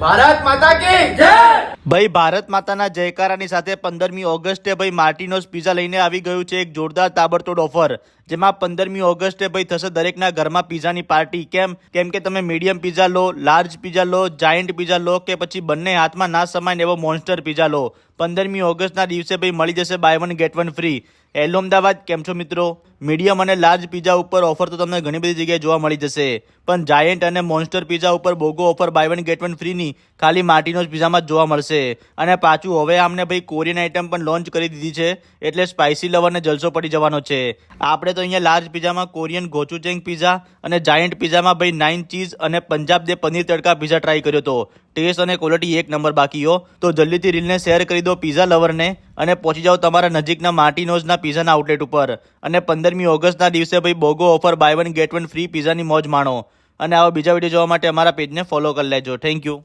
ભારત માતા કી જય। ભાઈ ભારત માતાના જયકારાની સાથે 15મી ઓગસ્ટે ભાઈ માર્ટિનોઝ પિઝા લઈને આવી ગયું છે એક જોરદાર તાબડતોડ ઓફર, જેમાં 15મી ઓગસ્ટે ભાઈ થશે દરેકના ઘરમાં પિઝાની પાર્ટી। કેમ કે તમે મીડિયમ પિઝા લો, લાર્જ પિઝા લો, જાયન્ટ પિઝા લો કે પછી બંને હાથમાં ના સમાય એવો મોન્સ્ટર પિઝા લો, 15મી ઓગસ્ટના દિવસે ભાઈ મળી જશે buy one get one free. Hello Ahmedabad, કેમ છો મિત્રો? મીડિયમ અને લાર્જ પિઝા ઉપર ઓફર તો તમને ઘણી બધી જગ્યાએ જોવા મળી જશે, પણ જાયન્ટ અને મોન્સ્ટર પિઝા ઉપર BOGO offer buy one get one ફ્રીની ખાલી માર્ટિનોઝ પિઝામાં જ જોવા મળશે। અને પાછું હવે આમને ભાઈ કોરિયન આઈટમ પણ લોન્ચ કરી દીધી છે, એટલે સ્પાઇસી લવરને જલસો પડી જવાનો છે। આપણે તો અહીંયા લાર્જ પિઝામાં કોરિયન ગોચુચેંગ પિઝા અને જાયન્ટ પિઝામાં ભાઈ 9 ચીઝ અને પંજાબ દે પનીર તડકા પિઝા ટ્રાય કર્યો હતો। ટેસ્ટ અને ક્વોલિટી એક નંબર બાકી હો, તો જલ્દીથી રીલને શેર કરી દો પિઝા લવરને અને પહોંચી જાઓ તમારા નજીકના માર્ટિનોઝના પિઝાના આઉટલેટ ઉપર। અને 15મી ઓગસ્ટના દિવસે ભાઈ BOGO offer buy one get one free પિઝાની મોજ માણો। અને આવા બીજા વિડીયો જોવા માટે અમારા પેજને ફોલો કરી લેજો। Thank you.